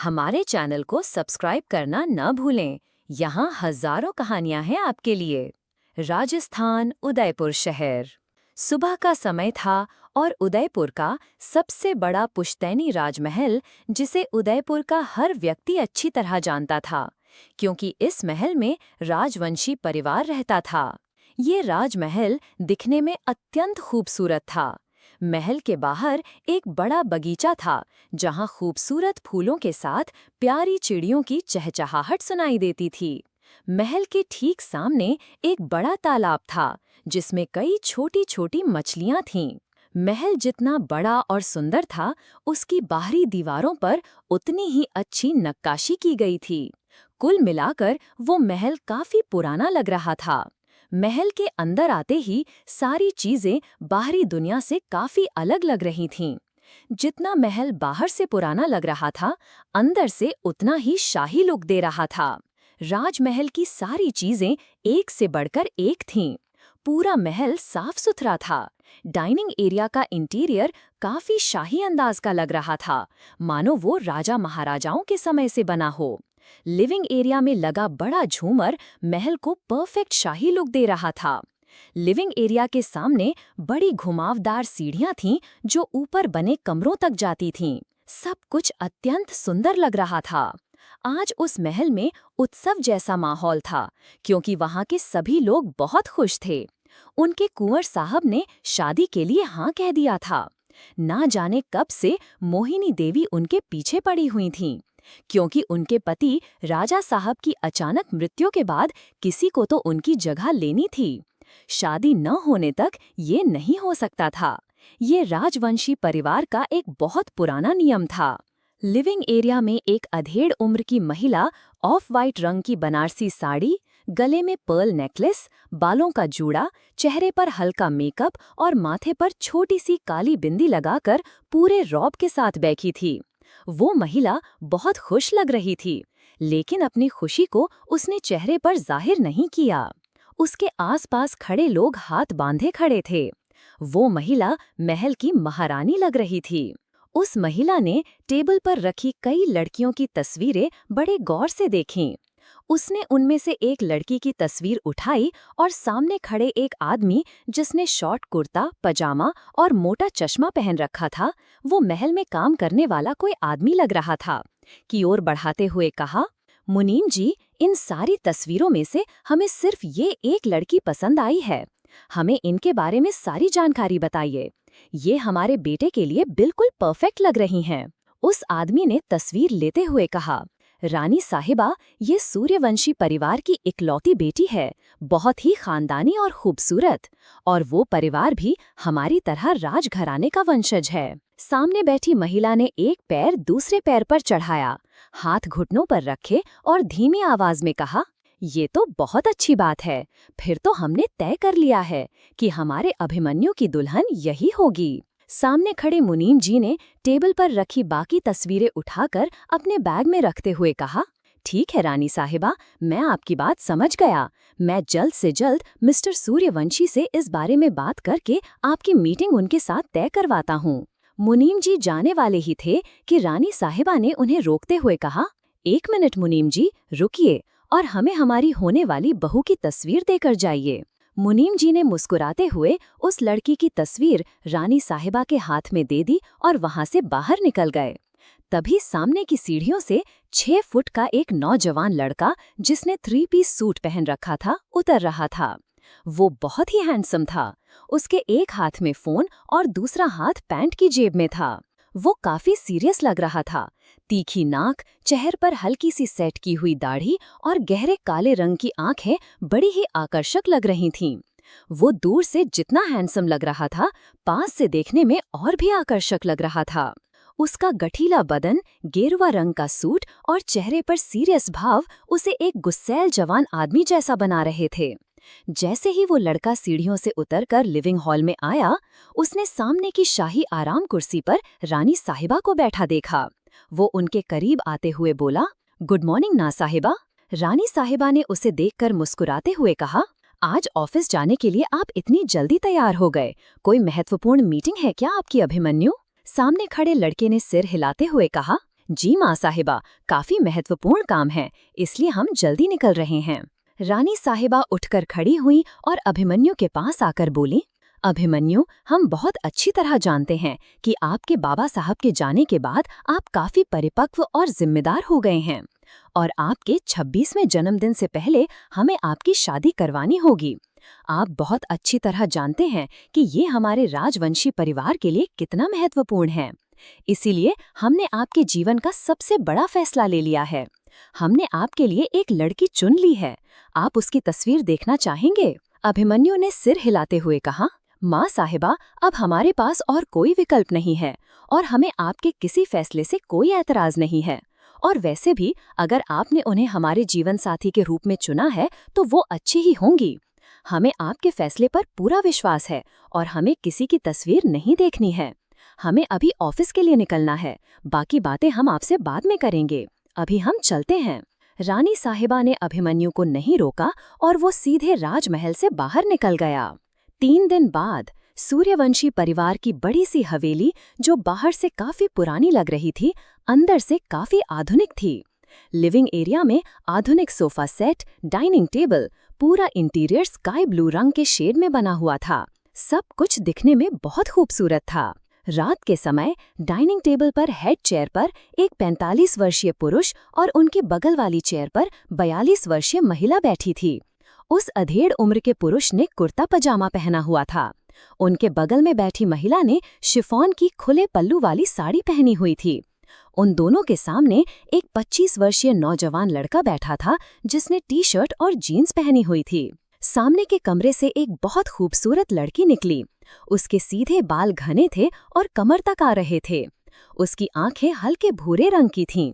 हमारे चैनल को सब्सक्राइब करना न भूलें। यहाँ हजारों कहानियां हैं आपके लिए। राजस्थान, उदयपुर शहर। सुबह का समय था और उदयपुर का सबसे बड़ा पुश्तैनी राजमहल, जिसे उदयपुर का हर व्यक्ति अच्छी तरह जानता था, क्योंकि इस महल में राजवंशी परिवार रहता था। ये राजमहल दिखने में अत्यंत खूबसूरत था। महल के बाहर एक बड़ा बगीचा था, जहां खूबसूरत फूलों के साथ प्यारी चिड़ियों की चहचहाहट सुनाई देती थी। महल के ठीक सामने एक बड़ा तालाब था, जिसमें कई छोटी छोटी मछलियां थीं। महल जितना बड़ा और सुंदर था, उसकी बाहरी दीवारों पर उतनी ही अच्छी नक्काशी की गई थी। कुल मिलाकर वो महल काफी पुराना लग रहा था। महल के अंदर आते ही सारी चीजें बाहरी दुनिया से काफी अलग लग रही थीं। जितना महल बाहर से पुराना लग रहा था, अंदर से उतना ही शाही लुक दे रहा था। राजमहल की सारी चीजें एक से बढ़कर एक थीं। पूरा महल साफ सुथरा था। डाइनिंग एरिया का इंटीरियर काफी शाही अंदाज का लग रहा था, मानो वो राजा महाराजाओं के समय से बना हो। लिविंग एरिया में लगा बड़ा झूमर महल को परफेक्ट शाही लुक दे रहा था। लिविंग एरिया के सामने बड़ी घुमावदार सीढ़ियां थीं, जो ऊपर बने कमरों तक जाती थीं। सब कुछ अत्यंत सुंदर लग रहा था। आज उस महल में उत्सव जैसा माहौल था, क्योंकि वहां के सभी लोग बहुत खुश थे। उनके कुंवर साहब ने शादी के लिए हाँ कह दिया था। ना जाने कब से मोहिनी देवी उनके पीछे पड़ी हुई थीं, क्योंकि उनके पति राजा साहब की अचानक मृत्यु के बाद किसी को तो उनकी जगह लेनी थी। शादी न होने तक ये नहीं हो सकता था। ये राजवंशी परिवार का एक बहुत पुराना नियम था। लिविंग एरिया में एक अधेड़ उम्र की महिला ऑफ वाइट रंग की बनारसी साड़ी, गले में पर्ल नेकलेस, बालों का जूड़ा, चेहरे पर हल्का मेकअप और माथे पर छोटी सी काली बिंदी लगाकर पूरे रौब के साथ बैठी थी। वो महिला बहुत खुश लग रही थी, लेकिन अपनी खुशी को उसने चेहरे पर जाहिर नहीं किया। उसके आसपास खड़े लोग हाथ बांधे खड़े थे। वो महिला महल की महारानी लग रही थी। उस महिला ने टेबल पर रखी कई लड़कियों की तस्वीरें बड़े गौर से देखीं। उसने उनमें से एक लड़की की तस्वीर उठाई और सामने खड़े एक आदमी, जिसने शॉर्ट कुर्ता, पजामा और मोटा चश्मा पहन रखा था, वो महल में काम करने वाला कोई आदमी लग रहा था, की ओर बढ़ाते हुए कहा, मुनीम जी, इन सारी तस्वीरों में से हमें सिर्फ ये एक लड़की पसंद आई है। हमें इनके बारे में सारी जानकारी बताइए। ये हमारे बेटे के लिए बिल्कुल परफेक्ट लग रही हैं। उस आदमी ने तस्वीर लेते हुए कहा, रानी साहिबा, ये सूर्यवंशी परिवार की इकलौती बेटी है, बहुत ही खानदानी और खूबसूरत। और वो परिवार भी हमारी तरह राजघराने का वंशज है। सामने बैठी महिला ने एक पैर दूसरे पैर पर चढ़ाया, हाथ घुटनों पर रखे और धीमी आवाज में कहा, ये तो बहुत अच्छी बात है। फिर तो हमने तय कर लिया है कि हमारे अभिमन्यु की दुल्हन यही होगी। सामने खड़े मुनीम जी ने टेबल पर रखी बाकी तस्वीरें उठाकर अपने बैग में रखते हुए कहा, ठीक है रानी साहिबा, मैं आपकी बात समझ गया। मैं जल्द से जल्द मिस्टर सूर्यवंशी से इस बारे में बात करके आपकी मीटिंग उनके साथ तय करवाता हूँ। मुनीम जी जाने वाले ही थे कि रानी साहिबा ने उन्हें रोकते हुए कहा, एक मिनट मुनीम जी, रुकिए और हमें हमारी होने वाली बहू की तस्वीर देकर जाइए। मुनीम जी ने मुस्कुराते हुए उस लड़की की तस्वीर रानी साहिबा के हाथ में दे दी और वहां से बाहर निकल गए। तभी सामने की सीढ़ियों से 6 फुट का एक नौजवान लड़का, जिसने 3 पीस सूट पहन रखा था, उतर रहा था। वो बहुत ही हैंडसम था। उसके एक हाथ में फोन और दूसरा हाथ पैंट की जेब में था। वो काफी सीरियस लग रहा था। तीखी नाक, चेहरे पर हल्की सी सेट की हुई दाढ़ी और गहरे काले रंग की आंखें बड़ी ही आकर्षक लग रही थीं। वो दूर से जितना हैंडसम लग रहा था, पास से देखने में और भी आकर्षक लग रहा था। उसका गठीला बदन, गेरुआ रंग का सूट और चेहरे पर सीरियस भाव उसे एक गुस्सैल जवान आदमी जैसा बना रहे थे। जैसे ही वो लड़का सीढ़ियों से उतरकर लिविंग हॉल में आया, उसने सामने की शाही आराम कुर्सी पर रानी साहिबा को बैठा देखा। वो उनके करीब आते हुए बोला, गुड मॉर्निंग ना साहिबा। रानी साहिबा ने उसे देखकर मुस्कुराते हुए कहा, आज ऑफिस जाने के लिए आप इतनी जल्दी तैयार हो गए। कोई महत्वपूर्ण मीटिंग है क्या आपकी अभिमन्यु? सामने खड़े लड़के ने सिर हिलाते हुए कहा, जी माँ साहिबा, काफी महत्वपूर्ण काम है, इसलिए हम जल्दी निकल रहे हैं। रानी साहिबा उठकर खड़ी हुई और अभिमन्यु के पास आकर बोली, अभिमन्यु, हम बहुत अच्छी तरह जानते हैं कि आपके बाबा साहब के जाने के बाद आप काफी परिपक्व और जिम्मेदार हो गए हैं और आपके 26वें जन्मदिन से पहले हमें आपकी शादी करवानी होगी। आप बहुत अच्छी तरह जानते हैं कि ये हमारे राजवंशी परिवार के लिए कितना महत्वपूर्ण है। इसीलिए हमने आपके जीवन का सबसे बड़ा फैसला ले लिया है। हमने आपके लिए एक लड़की चुन ली है। आप उसकी तस्वीर देखना चाहेंगे? अभिमन्यु ने सिर हिलाते हुए कहा, माँ साहिबा, अब हमारे पास और कोई विकल्प नहीं है और हमें आपके किसी फैसले से कोई ऐतराज नहीं है। और वैसे भी अगर आपने उन्हें हमारे जीवन साथी के रूप में चुना है तो वो अच्छी ही होंगी। हमें आपके फैसले पर पूरा विश्वास है और हमें किसी की तस्वीर नहीं देखनी है। हमें अभी ऑफिस के लिए निकलना है, बाकी बातें हम आपसे बाद में करेंगे। अभी हम चलते हैं। रानी साहिबा ने अभिमन्यु को नहीं रोका और वो सीधे राजमहल से बाहर निकल गया। 3 दिन बाद सूर्यवंशी परिवार की बड़ी सी हवेली, जो बाहर से काफी पुरानी लग रही थी, अंदर से काफी आधुनिक थी। लिविंग एरिया में आधुनिक सोफा सेट, डाइनिंग टेबल, पूरा इंटीरियर स्काई ब्लू रंग के शेड में बना हुआ था। सब कुछ दिखने में बहुत खूबसूरत था। रात के समय डाइनिंग टेबल पर हेड चेयर पर एक 45 वर्षीय पुरुष और उनके बगल वाली चेयर पर 42 वर्षीय महिला बैठी थी। उस अधेड़ उम्र के पुरुष ने कुर्ता पजामा पहना हुआ था। उनके बगल में बैठी महिला ने शिफॉन की खुले पल्लू वाली साड़ी पहनी हुई थी। उन दोनों के सामने एक 25 वर्षीय नौजवान लड़का बैठा था जिसने टी-शर्ट और जीन्स पहनी हुई थी। सामने के कमरे से एक बहुत खूबसूरत लड़की निकली। उसके सीधे बाल घने थे और कमर तक आ रहे थे। उसकी आंखें हल्के भूरे रंग की थीं।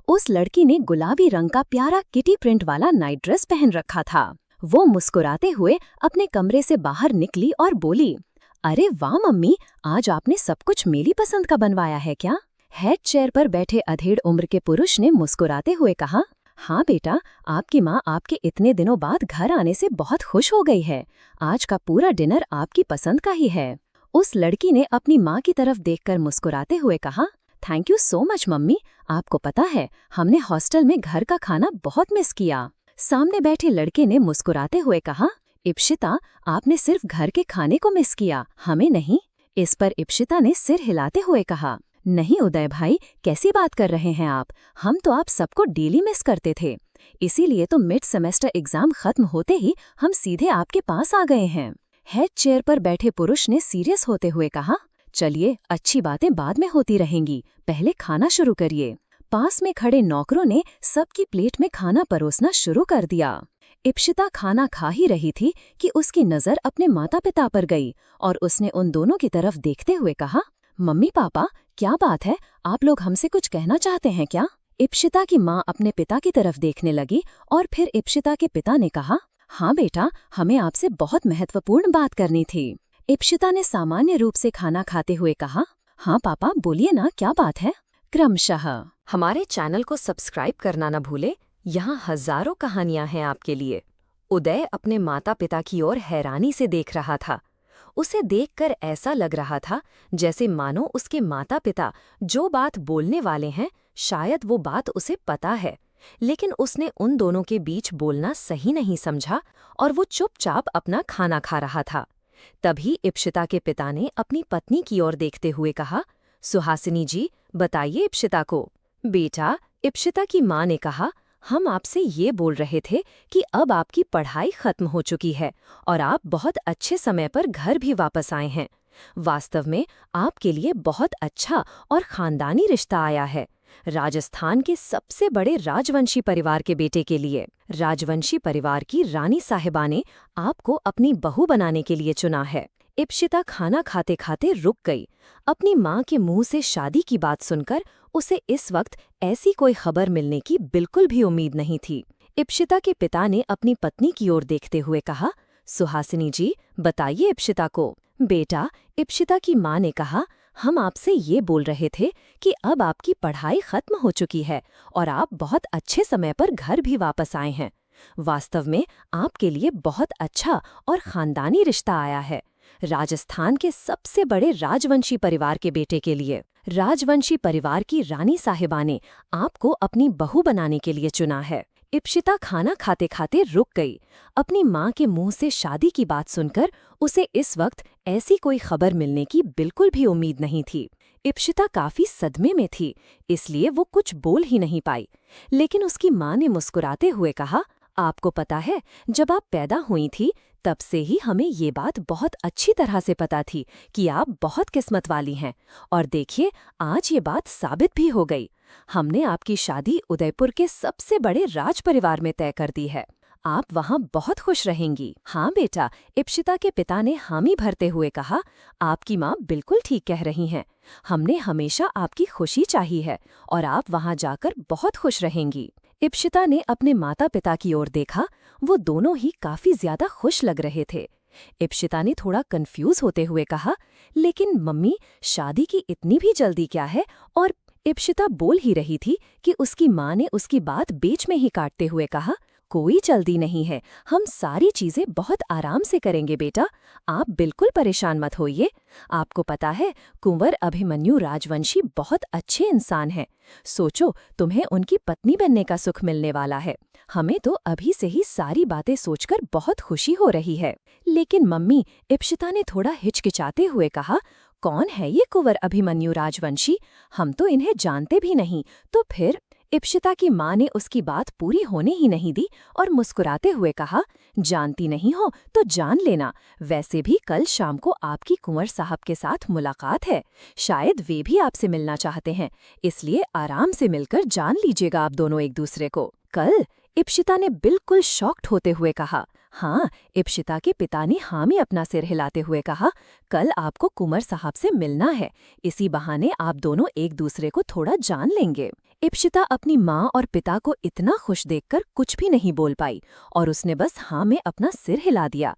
उस लड़की ने गुलाबी रंग का प्यारा किटी प्रिंट वाला नाइट ड्रेस पहन रखा था। वो मुस्कुराते हुए अपने कमरे से बाहर निकली और बोली, अरे वाह मम्मी, आज आपने सब कुछ मेरी पसंद का बनवाया है क्या? हेड चेयर पर बैठे अधेड़ उम्र के पुरुष ने मुस्कुराते हुए कहा, हाँ बेटा, आपकी माँ आपके इतने दिनों बाद घर आने से बहुत खुश हो गई है। आज का पूरा डिनर आपकी पसंद का ही है। उस लड़की ने अपनी माँ की तरफ देखकर मुस्कुराते हुए कहा, thank you so much mummy, आपको पता है हमने हॉस्टल में घर का खाना बहुत मिस किया। सामने बैठे लड़के ने मुस्कुराते हुए कहा, इप्शिता, आपने सिर्फ घर के खाने को मिस किया, हमें नहीं। इस पर इप्शिता ने सिर हिलाते हुए कहा, नहीं उदय भाई, कैसी बात कर रहे हैं आप? हम तो आप सबको डेली मिस करते थे, इसीलिए तो मिड सेमेस्टर एग्जाम खत्म होते ही हम सीधे आपके पास आ गए हैं। हेड चेयर पर बैठे पुरुष ने सीरियस होते हुए कहा, चलिए अच्छी बातें बाद में होती रहेंगी, पहले खाना शुरू करिए। पास में खड़े नौकरों ने सबकी प्लेट में खाना परोसना शुरू कर दिया। इप्शिता खाना खा ही रही थी कि उसकी नज़र अपने माता पिता पर गई और उसने उन दोनों की तरफ देखते हुए कहा, मम्मी पापा, क्या बात है, आप लोग हमसे कुछ कहना चाहते हैं क्या? इप्शिता की माँ अपने पिता की तरफ देखने लगी और फिर इप्शिता के पिता ने कहा, हाँ बेटा, हमें आपसे बहुत महत्वपूर्ण बात करनी थी। इप्शिता ने सामान्य रूप से खाना खाते हुए कहा, हाँ पापा, बोलिए ना, क्या बात है? क्रमशः हमारे चैनल को सब्सक्राइब करना न भूले, यहाँ हजारों कहानियां हैं आपके लिए। उदय अपने माता पिता की ओर हैरानी से देख रहा था। उसे देखकर ऐसा लग रहा था जैसे मानो उसके माता पिता जो बात बोलने वाले हैं, शायद वो बात उसे पता है, लेकिन उसने उन दोनों के बीच बोलना सही नहीं समझा और वो चुपचाप अपना खाना खा रहा था। तभी इप्शिता के पिता ने अपनी पत्नी की ओर देखते हुए कहा, सुहासिनी जी, बताइए इप्शिता को। बेटा, इप्शिता की माँ ने कहा, हम आपसे ये बोल रहे थे कि अब आपकी पढ़ाई खत्म हो चुकी है और आप बहुत अच्छे समय पर घर भी वापस आए हैं। वास्तव में आपके लिए बहुत अच्छा और खानदानी रिश्ता आया है, राजस्थान के सबसे बड़े राजवंशी परिवार के बेटे के लिए। राजवंशी परिवार की रानी साहिबा ने आपको अपनी बहू बनाने के लिए चुना है। इप्शिता खाना खाते खाते रुक गई। अपनी माँ के मुंह से शादी की बात सुनकर उसे इस वक्त ऐसी कोई खबर मिलने की बिल्कुल भी उम्मीद नहीं थी। इप्शिता के पिता ने अपनी पत्नी की ओर देखते हुए कहा, सुहासिनी जी, बताइए इप्शिता को। बेटा, इप्शिता की माँ ने कहा, हम आपसे ये बोल रहे थे कि अब आपकी पढ़ाई खत्म हो चुकी है और आप बहुत अच्छे समय पर घर भी वापस आए हैं। वास्तव में आपके लिए बहुत अच्छा और खानदानी रिश्ता आया है। राजस्थान के सबसे बड़े राजवंशी परिवार के बेटे के लिए। राजवंशी परिवार की रानी साहिबा ने आपको अपनी बहू बनाने के लिए चुना है। इप्शिता खाना खाते खाते रुक गई। अपनी माँ के मुंह से शादी की बात सुनकर उसे इस वक्त ऐसी कोई खबर मिलने की बिल्कुल भी उम्मीद नहीं थी। इप्शिता काफी सदमे में थी, इसलिए वो कुछ बोल ही नहीं पाई। लेकिन उसकी माँ ने मुस्कुराते हुए कहा, आपको पता है, जब आप पैदा हुई थी तब से ही हमें ये बात बहुत अच्छी तरह से पता थी कि आप बहुत किस्मत वाली हैं। और देखिए, आज ये बात साबित भी हो गई। हमने आपकी शादी उदयपुर के सबसे बड़े राज परिवार में तय कर दी है। आप वहाँ बहुत खुश रहेंगी। हाँ बेटा, इप्शिता के पिता ने हामी भरते हुए कहा, आपकी माँ बिल्कुल ठीक कह रही हैं। हमने हमेशा आपकी खुशी चाही है और आप वहाँ जाकर बहुत खुश रहेंगी। इप्शिता ने अपने माता पिता की ओर देखा। वो दोनों ही काफी ज्यादा खुश लग रहे थे। इप्शिता ने थोड़ा कंफ्यूज होते हुए कहा, लेकिन मम्मी, शादी की इतनी भी जल्दी क्या है? और इप्शिता बोल ही रही थी कि उसकी माँ ने उसकी बात बीच में ही काटते हुए कहा, कोई जल्दी नहीं है, हम सारी चीजें बहुत आराम से करेंगे बेटा, आप बिल्कुल परेशान मत होइए। आपको पता है, कुंवर अभिमन्यु राजवंशी बहुत अच्छे इंसान हैं। सोचो, तुम्हें उनकी पत्नी बनने का सुख मिलने वाला है। हमें तो अभी से ही सारी बातें सोचकर बहुत खुशी हो रही है। लेकिन मम्मी, इप्शिता ने थोड़ा हिचकिचाते हुए कहा, कौन है ये कुंवर अभिमन्यु राजवंशी? हम तो इन्हें जानते भी नहीं। तो फिर? इप्शिता की माँ ने उसकी बात पूरी होने ही नहीं दी और मुस्कुराते हुए कहा, जानती नहीं हो तो जान लेना। वैसे भी कल शाम को आपकी कुंवर साहब के साथ मुलाकात है। शायद वे भी आपसे मिलना चाहते हैं, इसलिए आराम से मिलकर जान लीजिएगा आप दोनों एक दूसरे को। कल? इप्शिता ने बिल्कुल शॉक्ड होते हुए कहा। हाँ, इप्शिता के पिता ने हामी अपना सिर हिलाते हुए कहा, कल आपको कुंवर साहब से मिलना है। इसी बहाने आप दोनों एक दूसरे को थोड़ा जान लेंगे। इप्शिता अपनी माँ और पिता को इतना खुश देखकर कुछ भी नहीं बोल पाई और उसने बस हाँ में अपना सिर हिला दिया।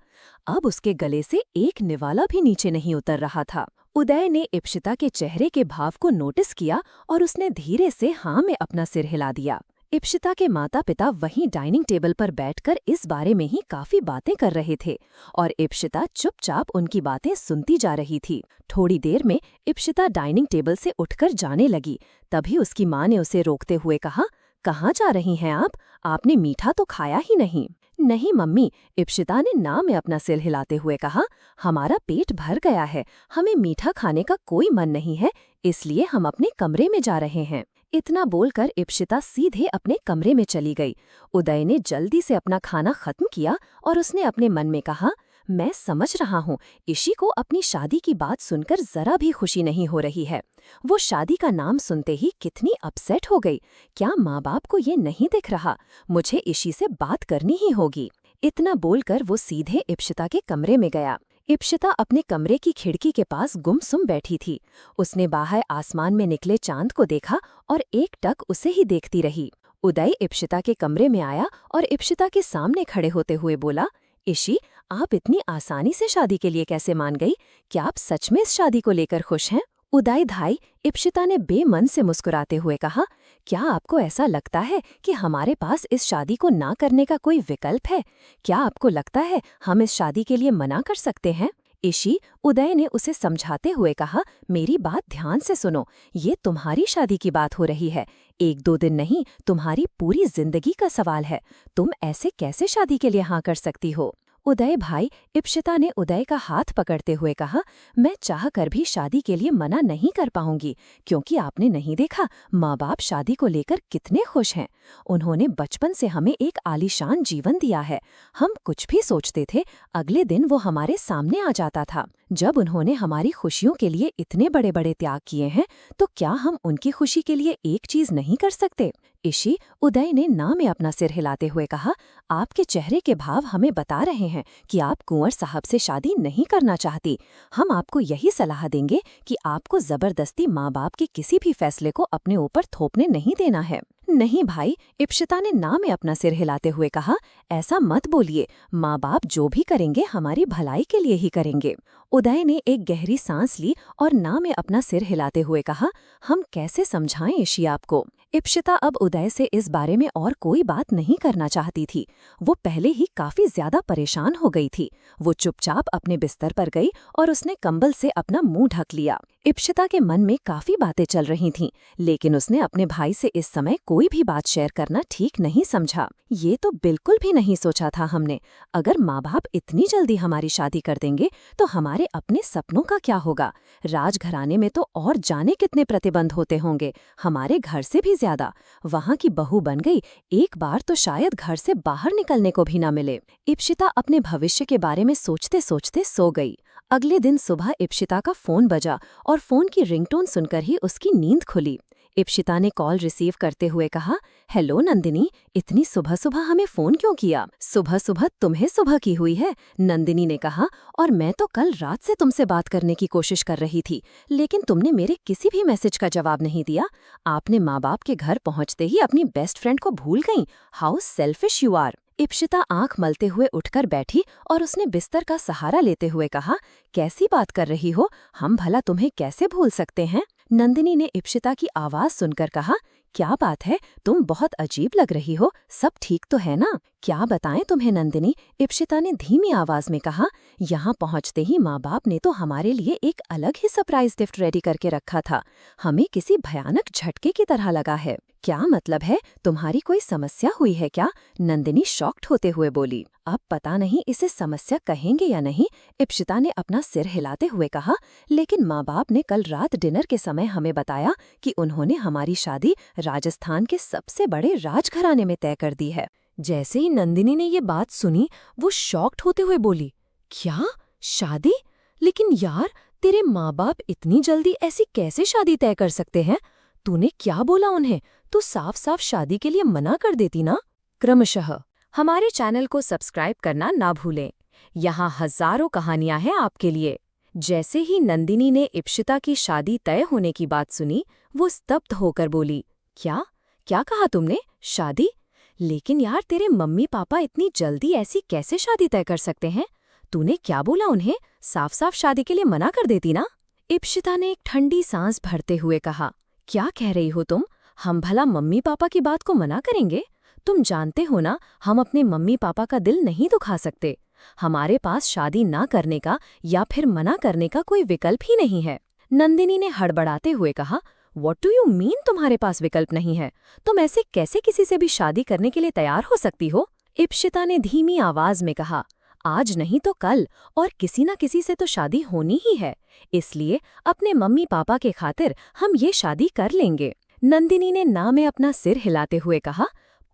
अब उसके गले से एक निवाला भी नीचे नहीं उतर रहा था। उदय ने इप्शिता के चेहरे के भाव को नोटिस किया और उसने धीरे से हाँ में अपना सिर हिला दिया। इप्शिता के माता पिता वहीं डाइनिंग टेबल पर बैठकर इस बारे में ही काफी बातें कर रहे थे और इप्शिता चुपचाप उनकी बातें सुनती जा रही थी। थोड़ी देर में इप्शिता डाइनिंग टेबल से उठकर जाने लगी। तभी उसकी माँ ने उसे रोकते हुए कहा, कहाँ जा रही हैं आप? आपने मीठा तो खाया ही नहीं। नहीं मम्मी, इप्शिता ने ना में अपना सिर हिलाते हुए कहा, हमारा पेट भर गया है, हमें मीठा खाने का कोई मन नहीं है, इसलिए हम अपने कमरे में जा रहे हैं। इतना बोलकर इप्शिता सीधे अपने कमरे में चली गई। उदय ने जल्दी से अपना खाना खत्म किया और उसने अपने मन में कहा, मैं समझ रहा हूँ, इशी को अपनी शादी की बात सुनकर जरा भी खुशी नहीं हो रही है। वो शादी का नाम सुनते ही कितनी अपसेट हो गई। क्या माँ बाप को ये नहीं दिख रहा? मुझे इशी से बात करनी ही होगी। इतना बोलकर वो सीधे इप्शिता के कमरे में गया। इप्शिता अपने कमरे की खिड़की के पास गुमसुम बैठी थी। उसने बाहर आसमान में निकले चांद को देखा और एकटक उसे ही देखती रही। उदय इप्शिता के कमरे में आया और इप्शिता के सामने खड़े होते हुए बोला, इशी, आप इतनी आसानी से शादी के लिए कैसे मान गई? क्या आप सच में इस शादी को लेकर खुश हैं? उदय भाई, इप्शिता ने बेमन से मुस्कुराते हुए कहा, क्या आपको ऐसा लगता है कि हमारे पास इस शादी को ना करने का कोई विकल्प है? क्या आपको लगता है हम इस शादी के लिए मना कर सकते हैं? इशी, उदय ने उसे समझाते हुए कहा, मेरी बात ध्यान से सुनो, ये तुम्हारी शादी की बात हो रही है। एक दो दिन नहीं, तुम्हारी पूरी जिंदगी का सवाल है। तुम ऐसे कैसे शादी के लिए हाँ कर सकती हो? उदय भाई, इप्शिता ने उदय का हाथ पकड़ते हुए कहा, मैं चाहकर भी शादी के लिए मना नहीं कर पाऊंगी, क्योंकि आपने नहीं देखा माँ बाप शादी को लेकर कितने खुश हैं। उन्होंने बचपन से हमें एक आलीशान जीवन दिया है। हम कुछ भी सोचते थे, अगले दिन वो हमारे सामने आ जाता था। जब उन्होंने हमारी खुशियों के लिए इतने बड़े बड़े त्याग किए हैं, तो क्या हम उनकी खुशी के लिए एक चीज नहीं कर सकते? इशी, उदय ने ना में अपना सिर हिलाते हुए कहा, आपके चेहरे के भाव हमें बता रहे हैं कि आप कुंवर साहब से शादी नहीं करना चाहती। हम आपको यही सलाह देंगे कि आपको जबरदस्ती माँ बाप के किसी भी फैसले को अपने ऊपर थोपने नहीं देना है। नहीं भाई, इप्शिता ने ना में अपना सिर हिलाते हुए कहा, ऐसा मत बोलिए, माँ बाप जो भी करेंगे हमारी भलाई के लिए ही करेंगे। उदय ने एक गहरी सांस ली और ना में अपना सिर हिलाते हुए कहा, हम कैसे समझाएं इशी आपको? इप्शिता अब उदय से इस बारे में और कोई बात नहीं करना चाहती थी। वो पहले ही काफी ज्यादा परेशान हो गई थी। वो चुपचाप अपने बिस्तर पर गई और उसने कंबल से अपना मुंह ढक लिया। इप्शिता के मन में काफी बातें चल रही थीं, लेकिन उसने अपने भाई से इस समय कोई भी बात शेयर करना ठीक नहीं समझा। ये तो बिल्कुल भी नहीं सोचा था हमने। अगर माँ बाप इतनी जल्दी हमारी शादी कर देंगे तो हमारे अपने सपनों का क्या होगा। राजघराने में तो और जाने कितने प्रतिबंध होते होंगे, हमारे घर से भी ज्यादा। वहाँ की बहू बन गई, एक बार तो शायद घर से बाहर निकलने को भी न मिले। इप्शिता अपने भविष्य के बारे में सोचते सोचते सो गई। अगले दिन सुबह इप्शिता का फोन बजा और फोन की रिंगटोन सुनकर ही उसकी नींद खुली। इप्शिता ने कॉल रिसीव करते हुए कहा, हेलो नंदिनी, इतनी सुबह सुबह हमें फोन क्यों किया? सुबह सुबह तुम्हें सुबह की हुई है, नंदिनी ने कहा। और मैं तो कल रात से तुमसे बात करने की कोशिश कर रही थी, लेकिन तुमने मेरे किसी भी मैसेज का जवाब नहीं दिया। आपने माँ बाप के घर पहुँचते ही अपनी बेस्ट फ्रेंड को भूल गई। How selfish you are. Ipshita आंख मलते हुए उठकर बैठी और उसने बिस्तर का सहारा लेते हुए कहा, कैसी बात कर रही हो? हम भला तुम्हें कैसे भूल सकते हैं? नंदिनी ने इप्शिता की आवाज सुनकर कहा, क्या बात है, तुम बहुत अजीब लग रही हो, सब ठीक तो है ना? क्या बताएं तुम्हें नंदिनी, इप्शिता ने धीमी आवाज में कहा। यहाँ पहुँचते ही माँ बाप ने तो हमारे लिए एक अलग ही सरप्राइज गिफ्ट रेडी करके रखा था। हमें किसी भयानक झटके की तरह लगा है। क्या मतलब है? तुम्हारी कोई समस्या हुई है क्या? नंदिनी शॉक्ड होते हुए बोली। अब पता नहीं इसे समस्या कहेंगे या नहीं, इप्शिता ने अपना सिर हिलाते हुए कहा। लेकिन माँ बाप ने कल रात डिनर के समय हमें बताया कि उन्होंने हमारी शादी राजस्थान के सबसे बड़े राजघराने में तय कर दी है। जैसे ही नंदिनी ने ये बात सुनी, वो शॉक्ड होते हुए बोली, क्या शादी? लेकिन यार, तेरे माँ बाप इतनी जल्दी ऐसी कैसे शादी तय कर सकते हैं? तूने क्या बोला उन्हें? तू साफ साफ शादी के लिए मना कर देती ना। क्रमशः हमारे चैनल को सब्सक्राइब करना ना भूलें। यहाँ हजारों कहानियां हैं आपके लिए। जैसे ही नंदिनी ने इप्शिता की शादी तय होने की बात सुनी, वो स्तब्ध होकर बोली, क्या क्या कहा तुमने? शादी? लेकिन यार, तेरे मम्मी पापा इतनी जल्दी ऐसी कैसे शादी तय कर सकते हैं? तूने क्या बोला उन्हें? साफ साफ शादी के लिए मना कर देती ना। इप्शिता ने एक ठंडी सांस भरते हुए कहा, क्या कह रही हो तुम? हम भला मम्मी पापा की बात को मना करेंगे? तुम जानते हो ना, हम अपने मम्मी पापा का दिल नहीं दुखा सकते। हमारे पास शादी ना करने का या फिर मना करने का कोई विकल्प ही नहीं है। नंदिनी ने हड़बड़ाते हुए कहा, व्हाट डू यू मीन तुम्हारे पास विकल्प नहीं है? तुम ऐसे कैसे किसी से भी शादी करने के लिए तैयार हो सकती हो? इप्शिता ने धीमी आवाज में कहा, आज नहीं तो कल, और किसी न किसी से तो शादी होनी ही है। इसलिए अपने मम्मी पापा के खातिर हम ये शादी कर लेंगे। नंदिनी ने ना में अपना सिर हिलाते हुए कहा,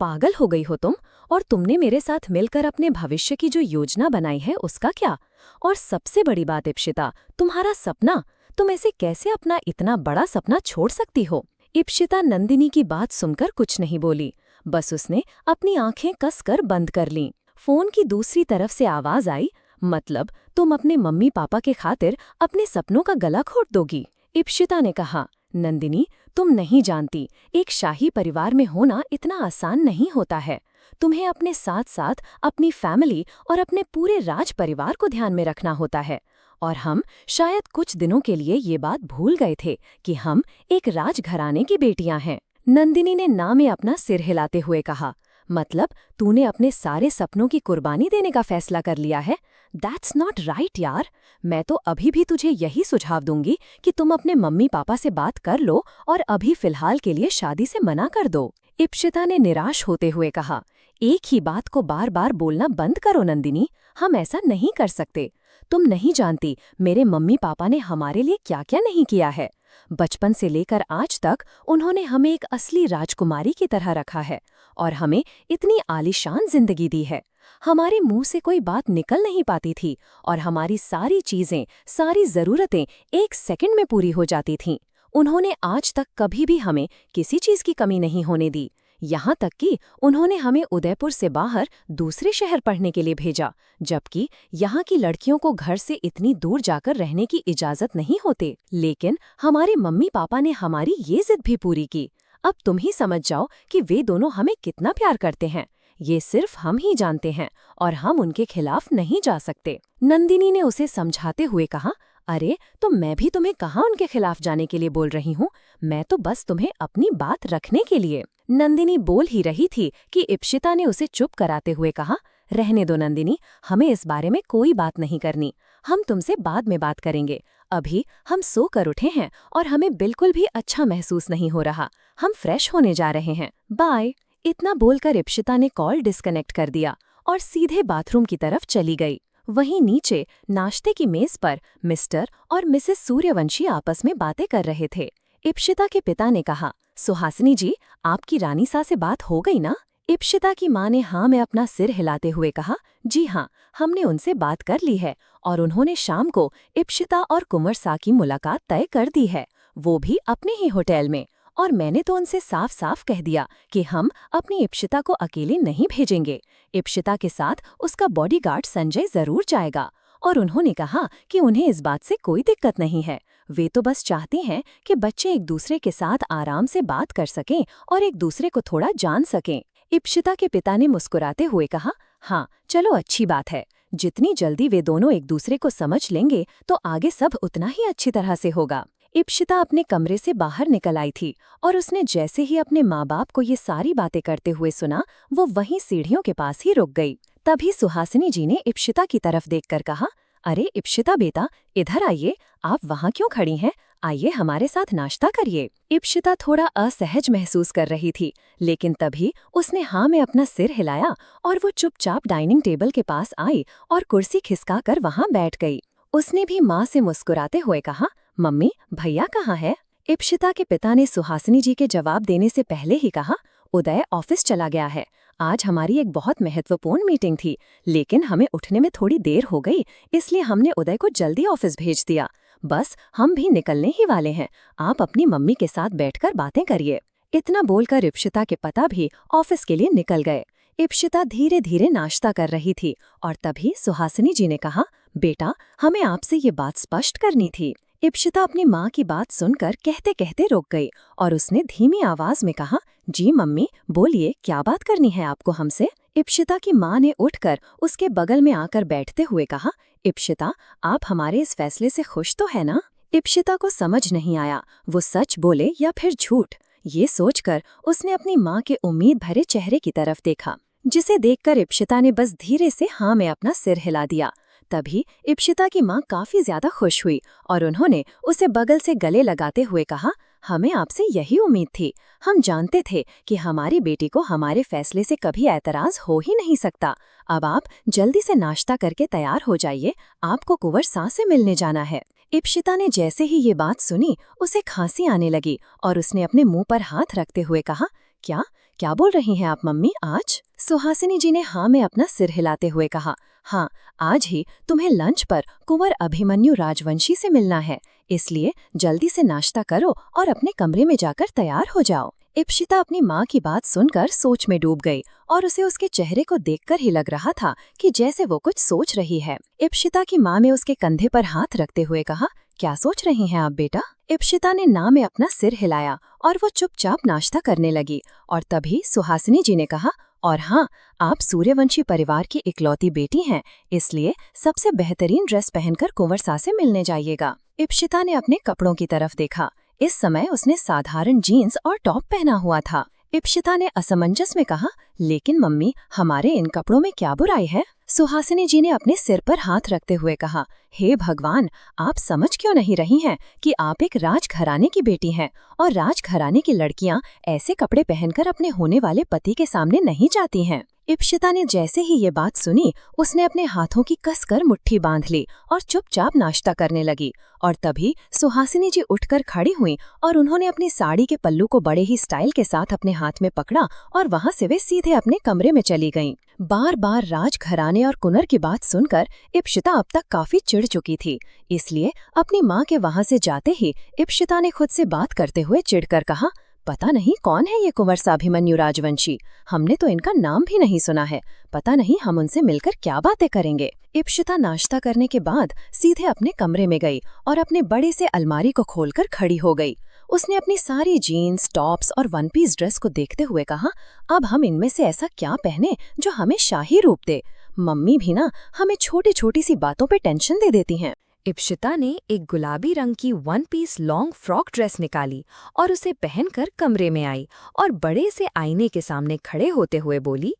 पागल हो गई हो तुम? और तुमने मेरे साथ मिलकर अपने भविष्य की जो योजना बनाई है उसका क्या? और सबसे बड़ी बात इप्शिता, तुम्हारा सपना, तुम ऐसे कैसे अपना इतना बड़ा सपना छोड़ सकती हो? इप्शिता नंदिनी की बात सुनकर कुछ नहीं बोली, बस उसने अपनी आंखें कसकर बंद कर लीं। फोन की दूसरी तरफ से आवाज आई, मतलब तुम अपने मम्मी पापा के खातिर अपने सपनों का गला घोट दोगी? इप्शिता ने कहा, नंदिनी, तुम नहीं जानती, एक शाही परिवार में होना इतना आसान नहीं होता है। तुम्हें अपने साथ साथ अपनी फैमिली और अपने पूरे राज परिवार को ध्यान में रखना होता है। और हम शायद कुछ दिनों के लिए ये बात भूल गए थे कि हम एक राजघराने की बेटियां हैं। नंदिनी ने ना में अपना सिर हिलाते हुए कहा, मतलब तूने अपने सारे सपनों की कुर्बानी देने का फैसला कर लिया है? दैट्स नॉट राइट यार। मैं तो अभी भी तुझे यही सुझाव दूंगी कि तुम अपने मम्मी पापा से बात कर लो और अभी फिलहाल के लिए शादी से मना कर दो। इप्शिता ने निराश होते हुए कहा, एक ही बात को बार बार बोलना बंद करो नंदिनी, हम ऐसा नहीं कर सकते। तुम नहीं जानती मेरे मम्मी पापा ने हमारे लिए क्या क्या नहीं किया है। बचपन से लेकर आज तक उन्होंने हमें एक असली राजकुमारी की तरह रखा है और हमें इतनी आलीशान जिंदगी दी है। हमारे मुंह से कोई बात निकल नहीं पाती थी और हमारी सारी चीजें, सारी जरूरतें एक सेकंड में पूरी हो जाती थीं। उन्होंने आज तक कभी भी हमें किसी चीज की कमी नहीं होने दी। यहाँ तक कि उन्होंने हमें उदयपुर से बाहर दूसरे शहर पढ़ने के लिए भेजा, जबकि यहाँ की लड़कियों को घर से इतनी दूर जाकर रहने की इजाजत नहीं होती। लेकिन हमारे मम्मी पापा ने हमारी ये जिद भी पूरी की। अब तुम ही समझ जाओ कि वे दोनों हमें कितना प्यार करते हैं। ये सिर्फ हम ही जानते हैं और हम उनके खिलाफ नहीं जा सकते। नंदिनी ने उसे समझाते हुए कहा, अरे, तो मैं भी तुम्हें कहाँ उनके खिलाफ जाने के लिए बोल रही हूँ, मैं तो बस तुम्हें अपनी बात रखने के लिए। नंदिनी बोल ही रही थी कि इप्शिता ने उसे चुप कराते हुए कहा, रहने दो नंदिनी, हमें इस बारे में कोई बात नहीं करनी, हम तुमसे बाद में बात करेंगे। अभी हम सो कर उठे हैं और हमें बिल्कुल भी अच्छा महसूस नहीं हो रहा, हम फ्रेश होने जा रहे हैं, बाय। इतना बोलकर इप्शिता ने कॉल डिस्कनेक्ट कर दिया और सीधे बाथरूम की तरफ चली गई। वहीं नीचे नाश्ते की मेज पर मिस्टर और मिसेस सूर्यवंशी आपस में बातें कर रहे थे। इप्शिता के पिता ने कहा, सुहासिनी जी, आपकी रानी सा से बात हो गई ना? इप्शिता की मां ने हाँ में अपना सिर हिलाते हुए कहा, जी हाँ, हमने उनसे बात कर ली है और उन्होंने शाम को इप्शिता और कुंवर सा की मुलाकात तय कर दी है, वो भी अपने ही होटल में। और मैंने तो उनसे साफ साफ कह दिया कि हम अपनी इप्शिता को अकेले नहीं भेजेंगे, इप्शिता के साथ उसका बॉडीगार्ड संजय जरूर जाएगा। और उन्होंने कहा कि उन्हें इस बात से कोई दिक्कत नहीं है, वे तो बस चाहते हैं कि बच्चे एक दूसरे के साथ आराम से बात कर सकें और एक दूसरे को थोड़ा जान सकें। इप्शिता के पिता ने मुस्कुराते हुए कहा, हाँ चलो अच्छी बात है, जितनी जल्दी वे दोनों एक दूसरे को समझ लेंगे तो आगे सब उतना ही अच्छी तरह से होगा। इप्शिता अपने कमरे से बाहर निकल आई थी और उसने जैसे ही अपने माँ बाप को ये सारी बातें करते हुए सुना, वो वहीं सीढ़ियों के पास ही रुक गई। तभी सुहासिनी जी ने इप्शिता की तरफ देखकर कहा, अरे इप्शिता बेटा, इधर आइए, आप वहाँ क्यों खड़ी हैं? आइए हमारे साथ नाश्ता करिए। इप्शिता थोड़ा असहज महसूस कर रही थी, लेकिन तभी उसने हाँ में अपना सिर हिलाया और वो चुपचाप डाइनिंग टेबल के पास आई और कुर्सी खिसकाकर वहाँ बैठ गई। उसने भी माँ से मुस्कुराते हुए कहा, मम्मी, भैया कहाँ है? इप्शिता के पिता ने सुहासिनी जी के जवाब देने से पहले ही कहा, उदय ऑफिस चला गया है, आज हमारी एक बहुत महत्वपूर्ण मीटिंग थी, लेकिन हमें उठने में थोड़ी देर हो गई, इसलिए हमने उदय को जल्दी ऑफिस भेज दिया। बस हम भी निकलने ही वाले हैं, आप अपनी मम्मी के साथ बैठकर बातें करिए। इतना बोलकर इप्शिता के पिता भी ऑफिस के लिए निकल गए। इप्शिता धीरे धीरे नाश्ता कर रही थी और तभी सुहासिनी जी ने कहा, बेटा, हमें आपसे ये बात स्पष्ट करनी थी। इप्शिता अपनी माँ की बात सुनकर कहते कहते रुक गई और उसने धीमी आवाज में कहा, जी मम्मी, बोलिए, क्या बात करनी है आपको हमसे? इप्शिता की माँ ने उठकर उसके बगल में आकर बैठते हुए कहा, इप्शिता, आप हमारे इस फैसले से खुश तो है ना? इप्शिता को समझ नहीं आया वो सच बोले या फिर झूठ। ये सोचकर उसने अपनी माँ के उम्मीद भरे चेहरे की तरफ देखा, जिसे देखकर इप्शिता ने बस धीरे से हाँ में अपना सिर हिला दिया। तभी इप्शिता की माँ काफी ज्यादा खुश हुई और उन्होंने उसे बगल से गले लगाते हुए कहा, हमें आपसे यही उम्मीद थी, हम जानते थे कि हमारी बेटी को हमारे फैसले से कभी ऐतराज हो ही नहीं सकता। अब आप जल्दी से नाश्ता करके तैयार हो जाइए, आपको कुंवर सा से मिलने जाना है। इप्शिता ने जैसे ही ये बात सुनी, उसे खांसी आने लगी और उसने अपने मुंह पर हाथ रखते हुए कहा, क्या क्या बोल रही हैं आप मम्मी आज? सुहासिनी जी ने हाँ में अपना सिर हिलाते हुए कहा, हाँ, आज ही तुम्हें लंच पर कुंवर अभिमन्यु राजवंशी से मिलना है, इसलिए जल्दी से नाश्ता करो और अपने कमरे में जाकर तैयार हो जाओ। इप्शिता अपनी माँ की बात सुनकर सोच में डूब गई और उसे उसके चेहरे को देखकर ही लग रहा था कि जैसे वो कुछ सोच रही है। इप्शिता की माँ ने उसके कंधे पर हाथ रखते हुए कहा, क्या सोच रही हैं आप बेटा? इप्शिता ने ना में अपना सिर हिलाया और वो चुपचाप नाश्ता करने लगी और तभी सुहासिनी जी ने कहा, और हाँ, आप सूर्यवंशी परिवार की इकलौती बेटी हैं, इसलिए सबसे बेहतरीन ड्रेस पहनकर कुंवर सा से मिलने जाइएगा। इप्शिता ने अपने कपड़ों की तरफ देखा। इस समय उसने साधारण जीन्स और टॉप पहना हुआ था। इप्शिता ने असमंजस में कहा, लेकिन मम्मी, हमारे इन कपड़ों में क्या बुराई है? सुहासिनी जी ने अपने सिर पर हाथ रखते हुए कहा, हे भगवान, आप समझ क्यों नहीं रही हैं कि आप एक राजघराने की बेटी हैं और राजघराने की लड़कियां ऐसे कपड़े पहनकर अपने होने वाले पति के सामने नहीं जाती हैं। इप्शिता ने जैसे ही ये बात सुनी, उसने अपने हाथों की कसकर मुट्ठी बांध ली और चुपचाप नाश्ता करने लगी। और तभी सुहासिनी जी उठकर खड़ी हुई और उन्होंने अपनी साड़ी के पल्लू को बड़े ही स्टाइल के साथ अपने हाथ में पकड़ा और वहां से वे सीधे अपने कमरे में चली गईं। बार बार राजघराने और कुंवर की बात सुनकर इप्शिता अब तक काफी चिढ़ चुकी थी, इसलिए अपनी माँ के वहां से जाते ही इप्शिता ने खुद से बात करते हुए चिढ़कर कहा, पता नहीं कौन है ये कुंवर सा अभिमन्यु राजवंशी, हमने तो इनका नाम भी नहीं सुना है, पता नहीं हम उनसे मिलकर क्या बातें करेंगे। इप्शिता नाश्ता करने के बाद सीधे अपने कमरे में गई और अपने बड़े से अलमारी को खोलकर खड़ी हो गई। उसने अपनी सारी जीन्स, टॉप्स और वन पीस ड्रेस को देखते हुए कहा, अब हम इनमें से ऐसा क्या पहने जो हमें शाही रूप दे? मम्मी भी ना हमें छोटी छोटी सी बातों पे टेंशन दे देती हैं। इप्शिता ने एक गुलाबी रंग की one piece long frock dress निकाली और उसे पहनकर कमरे में आई और बड़े से आईने के सामने खड़े होते हुए बोली,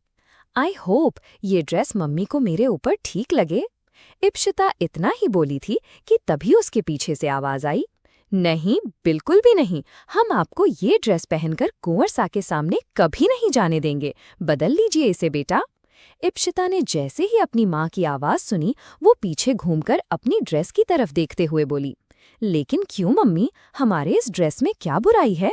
आई होप ये ड्रेस मम्मी को मेरे ऊपर ठीक लगे। इप्शिता इतना ही बोली थी कि तभी उसके पीछे से आवाज आई, नहीं, बिल्कुल भी नहीं, हम आपको ये ड्रेस पहनकर कुंवर सा के सामने कभी नहीं जाने देंगे, बदल लीजिए इसे बेटा। इप्शिता ने जैसे ही अपनी माँ की आवाज सुनी, वो पीछे घूमकर अपनी ड्रेस की तरफ देखते हुए बोली, लेकिन क्यों मम्मी, हमारे इस ड्रेस में क्या बुराई है?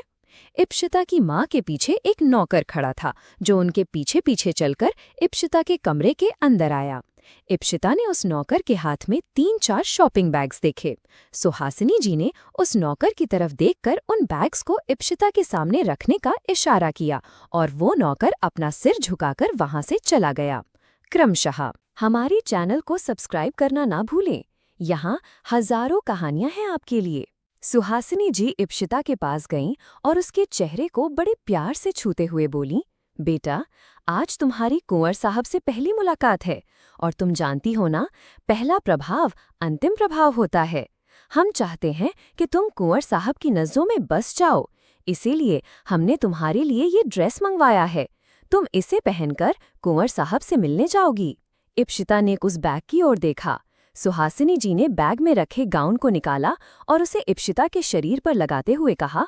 इप्शिता की माँ के पीछे एक नौकर खड़ा था, जो उनके पीछे पीछे चलकर इप्शिता के कमरे के अंदर आया। इप्शिता ने उस नौकर के हाथ में 3-4 शॉपिंग बैग्स देखे। सुहासिनी जी ने उस नौकर की तरफ देखकर उन बैग्स को इप्शिता के सामने रखने का इशारा किया और वो नौकर अपना सिर झुकाकर वहां से चला गया। क्रमशः हमारे चैनल को सब्सक्राइब करना ना भूलें। यहाँ हजारों कहानियां हैं आपके लिए। सुहासिनी जी इप्शिता के पास गईं और उसके चेहरे को बड़े प्यार से छूते हुए बोलीं, बेटा, आज तुम्हारी कुंवर साहब से पहली मुलाकात है और तुम जानती हो ना, पहला प्रभाव अंतिम प्रभाव होता है। हम चाहते हैं कि तुम कुंवर साहब की नज़रों में बस जाओ, इसीलिए हमने तुम्हारे लिए ये ड्रेस मंगवाया है। तुम इसे पहनकर कुंवर साहब से मिलने जाओगी। इप्शिता ने उस बैग की ओर देखा। सुहासिनी जी ने बैग में रखे गाउन को निकाला और उसे इप्शिता के शरीर पर लगाते हुए कहा,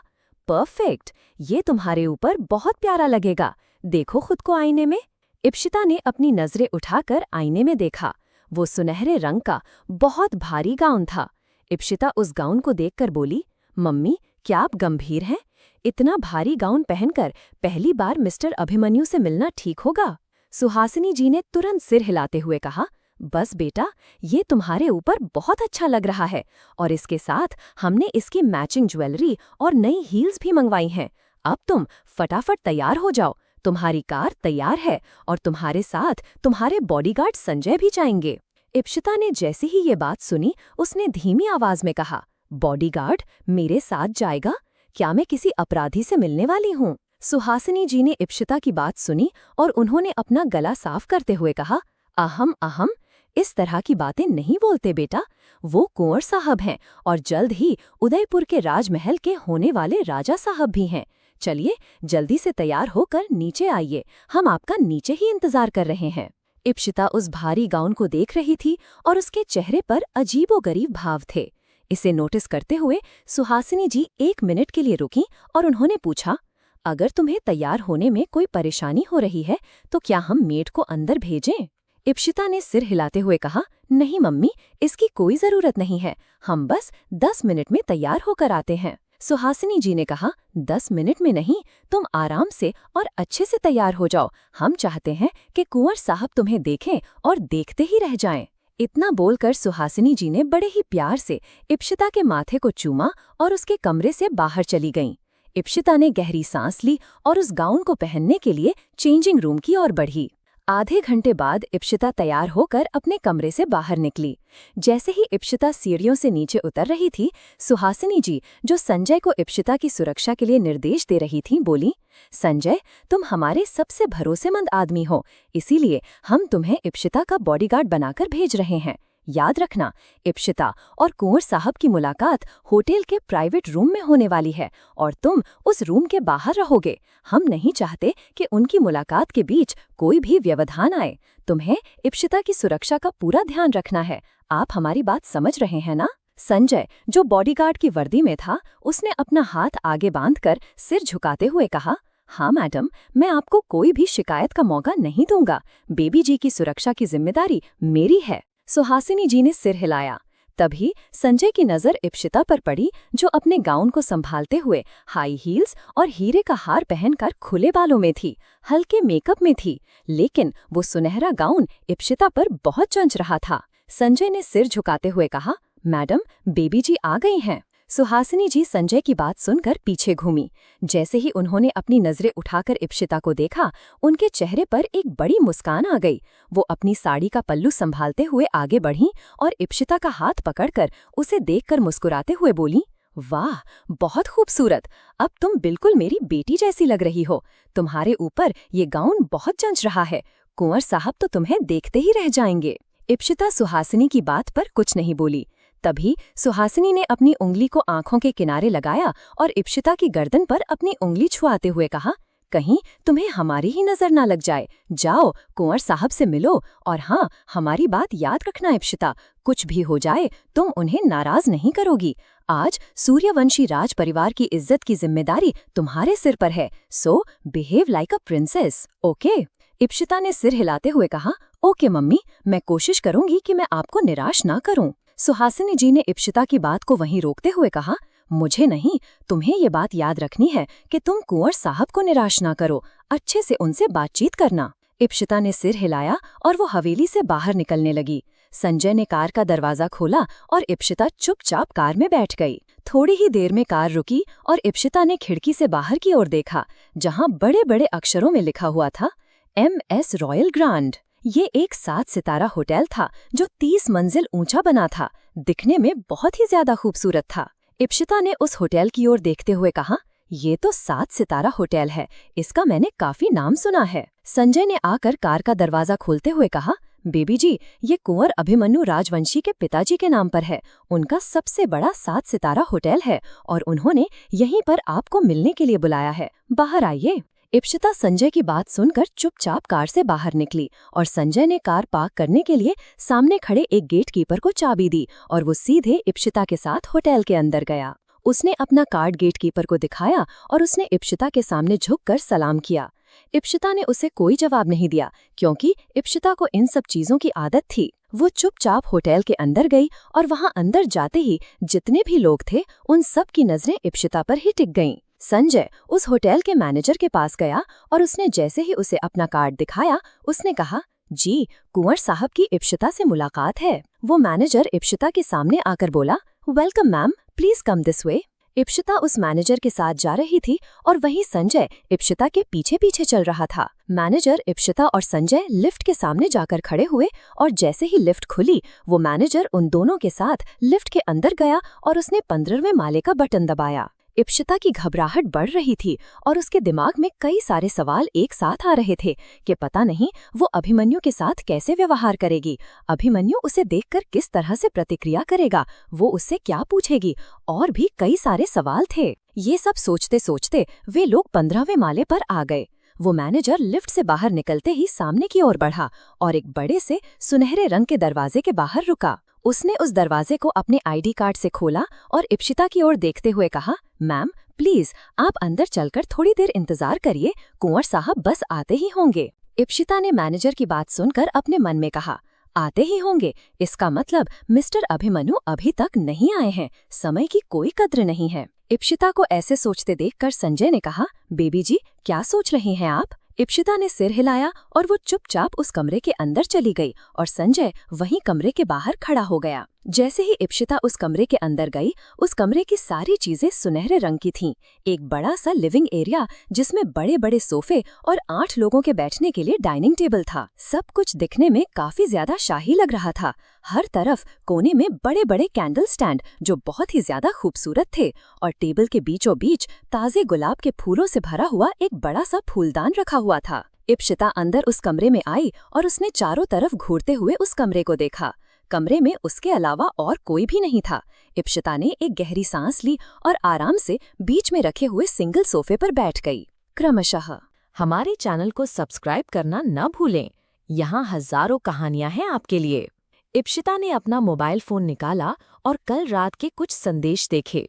परफेक्ट, ये तुम्हारे ऊपर बहुत प्यारा लगेगा, देखो खुद को आईने में। इप्शिता ने अपनी नजरें उठाकर आईने में देखा। वो सुनहरे रंग का बहुत भारी गाउन था। इप्शिता उस गाउन को देखकर बोली, मम्मी, क्या आप गंभीर हैं? इतना भारी गाउन पहनकर पहली बार मिस्टर अभिमन्यु से मिलना ठीक होगा? सुहासिनी जी ने तुरंत सिर हिलाते हुए कहा, बस बेटा, ये तुम्हारे ऊपर बहुत अच्छा लग रहा है और इसके साथ हमने इसकी मैचिंग ज्वेलरी और नई हील्स भी मंगवाई हैं। अब तुम फटाफट तैयार हो जाओ, तुम्हारी कार तैयार है और तुम्हारे साथ तुम्हारे बॉडीगार्ड संजय भी जाएंगे। इप्शिता ने जैसे ही ये बात सुनी, उसने धीमी आवाज में कहा, बॉडीगार्ड मेरे साथ जाएगा? क्या मैं किसी अपराधी से मिलने वाली हूँ? सुहासिनी जी ने इप्शिता की बात सुनी और उन्होंने अपना गला साफ करते हुए कहा, अहम अहम, इस तरह की बातें नहीं बोलते बेटा, वो कुंवर साहब हैं और जल्द ही उदयपुर के राजमहल के होने वाले राजा साहब भी हैं। चलिए जल्दी से तैयार होकर नीचे आइए, हम आपका नीचे ही इंतजार कर रहे हैं। इप्शिता उस भारी गाउन को देख रही थी और उसके चेहरे पर अजीबोगरीब भाव थे। इसे नोटिस करते हुए सुहासिनी जी 1 मिनट के लिए रुकीं और उन्होंने पूछा, अगर तुम्हें तैयार होने में कोई परेशानी हो रही है तो क्या हम मेड को अंदर भेजें? इप्शिता ने सिर हिलाते हुए कहा, नहीं मम्मी, इसकी कोई जरूरत नहीं है, हम बस 10 मिनट में तैयार होकर आते हैं। सुहासिनी जी ने कहा, 10 मिनट में नहीं, तुम आराम से और अच्छे से तैयार हो जाओ, हम चाहते हैं कि कुंवर साहब तुम्हें देखें और देखते ही रह जाएं। इतना बोलकर सुहासिनी जी ने बड़े ही प्यार से इप्शिता के माथे को चूमा और उसके कमरे से बाहर चली गईं। इप्शिता ने गहरी सांस ली और उस गाउन को पहनने के लिए चेंजिंग रूम की ओर बढ़ी। आधे घंटे बाद इप्शिता तैयार होकर अपने कमरे से बाहर निकली। जैसे ही इप्शिता सीढ़ियों से नीचे उतर रही थी, सुहासिनी जी, जो संजय को इप्शिता की सुरक्षा के लिए निर्देश दे रही थीं, बोली, संजय, तुम हमारे सबसे भरोसेमंद आदमी हो, इसीलिए हम तुम्हें इप्शिता का बॉडीगार्ड बनाकर भेज रहे हैं। याद रखना, इप्शिता और कुंवर साहब की मुलाकात होटल के प्राइवेट रूम में होने वाली है और तुम उस रूम के बाहर रहोगे। हम नहीं चाहते कि उनकी मुलाकात के बीच कोई भी व्यवधान आए। तुम्हें इप्शिता की सुरक्षा का पूरा ध्यान रखना है। आप हमारी बात समझ रहे हैं ना? संजय, जो बॉडीगार्ड की वर्दी में था, उसने अपना हाथ आगे बांधकर सिर झुकाते हुए कहा, हाँ मैडम, मैं आपको कोई भी शिकायत का मौका नहीं दूंगा। बेबी जी की सुरक्षा की जिम्मेदारी मेरी है। सुहासिनी जी ने सिर हिलाया। तभी संजय की नजर इप्शिता पर पड़ी, जो अपने गाउन को संभालते हुए हाई हील्स और हीरे का हार पहनकर खुले बालों में थी, हल्के मेकअप में थी, लेकिन वो सुनहरा गाउन इप्शिता पर बहुत जंच रहा था। संजय ने सिर झुकाते हुए कहा, मैडम, बेबी जी आ गई हैं। सुहासिनी जी संजय की बात सुनकर पीछे घूमी। जैसे ही उन्होंने अपनी नजरें उठाकर इप्शिता को देखा, उनके चेहरे पर एक बड़ी मुस्कान आ गई। वो अपनी साड़ी का पल्लू संभालते हुए आगे बढ़ीं और इप्शिता का हाथ पकड़कर उसे देखकर मुस्कुराते हुए बोलीं, वाह, बहुत खूबसूरत, अब तुम बिल्कुल मेरी बेटी जैसी लग रही हो। तुम्हारे ऊपर ये गाउन बहुत जंच रहा है। कुंवर साहब तो तुम्हें देखते ही रह जाएंगे। इप्शिता सुहासिनी की बात पर कुछ नहीं बोली। तभी सुहासिनी ने अपनी उंगली को आंखों के किनारे लगाया और इप्शिता की गर्दन पर अपनी उंगली छुआते हुए कहा, कहीं तुम्हें हमारी ही नजर ना लग जाए। जाओ कुंवर साहब से मिलो, और हाँ, हमारी बात याद रखना इप्शिता, कुछ भी हो जाए तुम उन्हें नाराज नहीं करोगी। आज सूर्यवंशी राज परिवार की इज्जत की जिम्मेदारी तुम्हारे सिर पर है, so behave like a princess, okay? Ipshita ने सिर हिलाते हुए कहा, ओके मम्मी, मैं कोशिश करूंगी कि मैं आपको निराश ना करूं। सुहासिनी जी ने इप्शिता की बात को वहीं रोकते हुए कहा, मुझे नहीं, तुम्हें ये बात याद रखनी है कि तुम कुंवर साहब को निराश ना करो, अच्छे से उनसे बातचीत करना। इप्शिता ने सिर हिलाया और वो हवेली से बाहर निकलने लगी। संजय ने कार का दरवाजा खोला और इप्शिता चुपचाप कार में बैठ गई। थोड़ी ही देर में कार रुकी और इप्शिता ने खिड़की से बाहर की ओर देखा, जहां बड़े बड़े अक्षरों में लिखा हुआ था MS रॉयल ग्रांड। ये एक 7 सितारा होटल था जो 30 मंजिल ऊंचा बना था, दिखने में बहुत ही ज्यादा खूबसूरत था। इप्शिता ने उस होटल की ओर देखते हुए कहा, ये तो 7 सितारा होटल है, इसका मैंने काफी नाम सुना है। संजय ने आकर कार का दरवाजा खोलते हुए कहा, बेबी जी, ये कुंवर अभिमन्यु राजवंशी के पिताजी के नाम पर है। उनका सबसे बड़ा 7 सितारा होटल है और उन्होंने यहीं पर आपको मिलने के लिए बुलाया है, बाहर आइए। इप्शिता संजय की बात सुनकर चुपचाप कार से बाहर निकली और संजय ने कार पार्क करने के लिए सामने खड़े एक गेट कीपर को चाबी दी और वो सीधे इप्शिता के साथ होटल के अंदर गया। उसने अपना कार्ड गेट कीपर को दिखाया और उसने इप्शिता के सामने झुककर सलाम किया। इप्शिता ने उसे कोई जवाब नहीं दिया, क्योंकि इप्शिता को इन सब चीजों की आदत थी। वो चुपचाप होटल के अंदर गई और वहां अंदर जाते ही जितने भी लोग थे उन सब की नजरें इप्शिता पर ही टिक गईं। संजय उस होटल के मैनेजर के पास गया और उसने जैसे ही उसे अपना कार्ड दिखाया, उसने कहा, जी, कुंवर साहब की इप्शिता से मुलाकात है। वो मैनेजर इप्शिता के सामने आकर बोला, welcome ma'am, please come this way. Ipshita उस मैनेजर के साथ जा रही थी और वहीं संजय इप्शिता के पीछे पीछे चल रहा था। मैनेजर, इप्शिता और संजय लिफ्ट के सामने जाकर खड़े हुए और जैसे ही लिफ्ट खुली, वो मैनेजर उन दोनों के साथ लिफ्ट के अंदर गया और उसने 15वें माले का बटन दबाया। इप्शिता की घबराहट बढ़ रही थी और उसके दिमाग में कई सारे सवाल एक साथ आ रहे थे कि पता नहीं वो अभिमन्यु के साथ कैसे व्यवहार करेगी, अभिमन्यु उसे देखकर किस तरह से प्रतिक्रिया करेगा, वो उससे क्या पूछेगी, और भी कई सारे सवाल थे। ये सब सोचते सोचते वे लोग 15वें माले पर आ गए। वो मैनेजर लिफ्ट से बाहर निकलते ही सामने की ओर बढ़ा और एक बड़े से सुनहरे रंग के दरवाजे के बाहर रुका। उसने उस दरवाजे को अपने ID कार्ड से खोला और इप्शिता की ओर देखते हुए कहा, मैम प्लीज आप अंदर चलकर थोड़ी देर इंतजार करिए, कुंवर साहब बस आते ही होंगे। इप्शिता ने मैनेजर की बात सुनकर अपने मन में कहा, आते ही होंगे, इसका मतलब मिस्टर अभिमन्यु अभी तक नहीं आए हैं, समय की कोई कद्र नहीं है। इप्शिता को ऐसे सोचते देखकर संजय ने कहा, बेबी जी, क्या सोच रही हैं आप? इप्शिता ने सिर हिलाया और वो चुपचाप उस कमरे के अंदर चली गई और संजय वहीं कमरे के बाहर खड़ा हो गया। जैसे ही इप्शिता उस कमरे के अंदर गई, उस कमरे की सारी चीजें सुनहरे रंग की थीं। एक बड़ा सा लिविंग एरिया जिसमें बड़े बड़े सोफे और 8 लोगों के बैठने के लिए डाइनिंग टेबल था। सब कुछ दिखने में काफी ज्यादा शाही लग रहा था। हर तरफ कोने में बड़े बड़े कैंडल स्टैंड जो बहुत ही ज्यादा खूबसूरत थे और टेबल के बीचों बीच ताजे गुलाब के फूलों से भरा हुआ एक बड़ा सा फूलदान रखा हुआ था। इप्शिता अंदर उस कमरे में आई और उसने चारों तरफ घूरते हुए उस कमरे को देखा। कमरे में उसके अलावा और कोई भी नहीं था। इप्शिता ने एक गहरी सांस ली और आराम से बीच में रखे हुए सिंगल सोफे पर बैठ गई। क्रमशः हमारे चैनल को सब्सक्राइब करना न भूलें, यहाँ हजारों कहानियां हैं आपके लिए। इप्शिता ने अपना मोबाइल फोन निकाला और कल रात के कुछ संदेश देखे।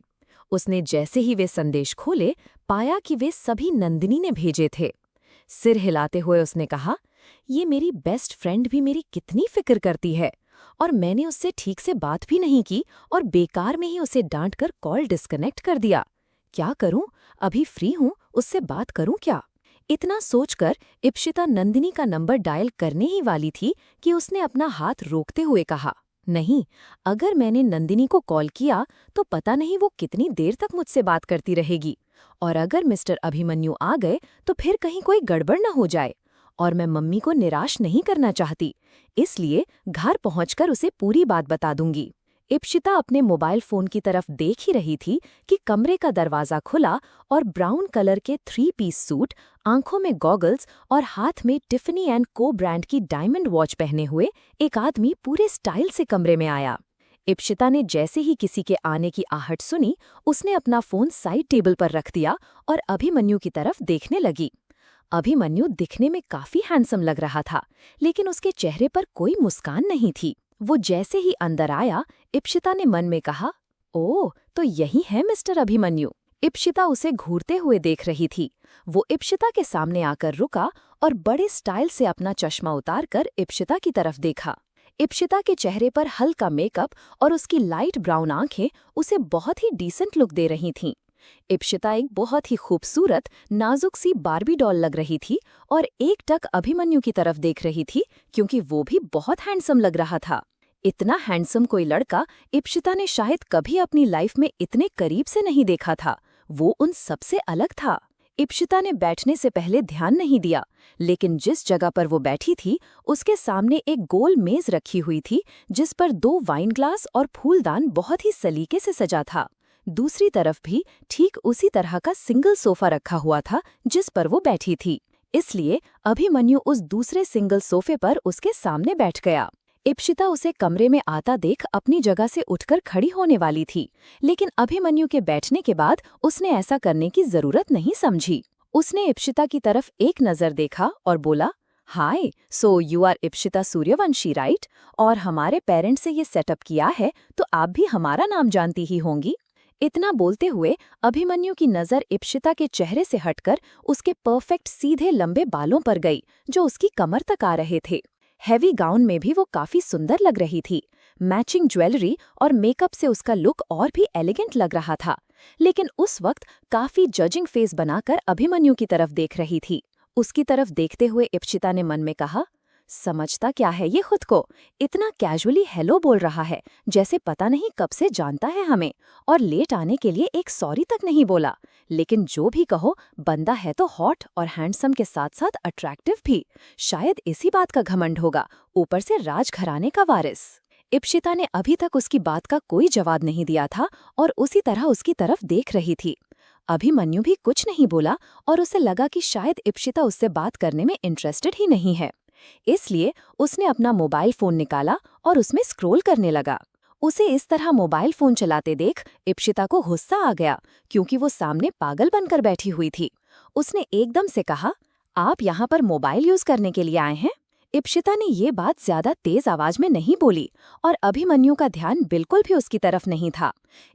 उसने जैसे ही वे संदेश खोले, पाया कि वे सभी नंदिनी ने भेजे थे। सिर हिलाते हुए उसने कहा, ये मेरी बेस्ट फ्रेंड भी मेरी कितनी फिक्र करती है, और मैंने उससे ठीक से बात भी नहीं की और बेकार में ही उसे डांटकर कॉल डिस्कनेक्ट कर दिया। क्या करूं? अभी फ्री हूं, उससे बात करूं क्या? इतना सोचकर इप्शिता नंदिनी का नंबर डायल करने ही वाली थी कि उसने अपना हाथ रोकते हुए कहा, नहीं, अगर मैंने नंदिनी को कॉल किया तो पता नहीं वो कितनी देर तक मुझसे बात करती रहेगी, और अगर मिस्टर अभिमन्यु आ गए तो फिर कहीं कोई गड़बड़ न हो जाए, और मैं मम्मी को निराश नहीं करना चाहती, इसलिए घर पहुंचकर उसे पूरी बात बता दूंगी। इप्शिता अपने मोबाइल फोन की तरफ देख ही रही थी कि कमरे का दरवाजा खुला और ब्राउन कलर के 3 पीस सूट, आंखों में गॉगल्स और हाथ में टिफनी एंड को ब्रांड की डायमंड वॉच पहने हुए एक आदमी पूरे स्टाइल से कमरे में आया। इप्शिता ने जैसे ही किसी के आने की आहट सुनी, उसने अपना फोन साइड टेबल पर रख दिया और अभिमन्यु की तरफ देखने लगी। अभिमन्यु दिखने में काफी हैंडसम लग रहा था, लेकिन उसके चेहरे पर कोई मुस्कान नहीं थी। वो जैसे ही अंदर आया, इप्शिता ने मन में कहा, ओह, तो यही है मिस्टर अभिमन्यु। इप्शिता उसे घूरते हुए देख रही थी। वो इप्शिता के सामने आकर रुका और बड़े स्टाइल से अपना चश्मा उतारकर इप्शिता की तरफ देखा। इप्शिता के चेहरे पर हल्का मेकअप और उसकी लाइट ब्राउन आंखें उसे बहुत ही डिसेंट लुक दे रही थीं। इप्शिता एक बहुत ही खूबसूरत, नाजुक सी बार्बी डॉल लग रही थी और एक टक अभिमन्यु की तरफ देख रही थी, क्योंकि वो भी बहुत हैंडसम लग रहा था। इतना हैंडसम कोई लड़का इप्शिता ने शायद कभी अपनी लाइफ में इतने करीब से नहीं देखा था। वो उन सबसे अलग था। इप्शिता ने बैठने से पहले ध्यान नहीं दिया, लेकिन जिस जगह पर वो बैठी थी उसके सामने एक गोल मेज रखी हुई थी, जिस पर 2 वाइन ग्लास और फूलदान बहुत ही सलीके से सजा था। दूसरी तरफ भी ठीक उसी तरह का सिंगल सोफा रखा हुआ था जिस पर वो बैठी थी। इसलिए अभिमन्यु उस दूसरे सिंगल सोफे पर उसके सामने बैठ गया। इप्शिता उसे कमरे में आता देख अपनी जगह से उठकर खड़ी होने वाली थी, लेकिन अभिमन्यु के बैठने के बाद उसने ऐसा करने की जरूरत नहीं समझी। उसने इप्शिता की तरफ एक नजर देखा और बोला, hi, so you are Ipshita Suryavanshi, right? और हमारे पेरेंट्स से ये सेटअप किया है तो आप भी हमारा नाम जानती ही होंगी। इतना बोलते हुए अभिमन्यु की नजर इप्शिता के चेहरे से हटकर उसके परफेक्ट सीधे लंबे बालों पर गई, जो उसकी कमर तक आ रहे थे। हैवी गाउन में भी वो काफी सुंदर लग रही थी। मैचिंग ज्वेलरी और मेकअप से उसका लुक और भी एलिगेंट लग रहा था, लेकिन उस वक्त काफी जजिंग फेस बनाकर अभिमन्यु की तरफ देख रही थी। उसकी तरफ देखते हुए इप्शिता ने मन में कहा, समझता क्या है ये खुद को? इतना कैजुअली हेलो बोल रहा है, जैसे पता नहीं कब से जानता है हमें, और लेट आने के लिए एक सॉरी तक नहीं बोला। लेकिन जो भी कहो, बंदा है तो हॉट और हैंडसम के साथ साथ अट्रैक्टिव भी। शायद इसी बात का घमंड होगा, ऊपर से राजघराने का वारिस। इप्शिता ने अभी तक उसकी बात का कोई जवाब नहीं दिया था और उसी तरह उसकी तरफ देख रही थी। अभिमन्यु भी कुछ नहीं बोला और उसे लगा कि शायद इप्शिता उससे बात करने में इंटरेस्टेड ही नहीं है। इसलिए उसने अपना मोबाइल फोन निकाला और उसमें स्क्रॉल करने लगा। उसे इस तरह मोबाइल फोन चलाते देख इप्शिता को गुस्सा आ गया, क्योंकि वो सामने पागल बनकर बैठी हुई थी। उसने एकदम से कहा, आप यहाँ पर मोबाइल यूज करने के लिए आए हैं? इप्शिता ने ये बात ज्यादा तेज आवाज में नहीं बोली और अभिमन्यु का ध्यान बिल्कुल भी उसकी तरफ नहीं था,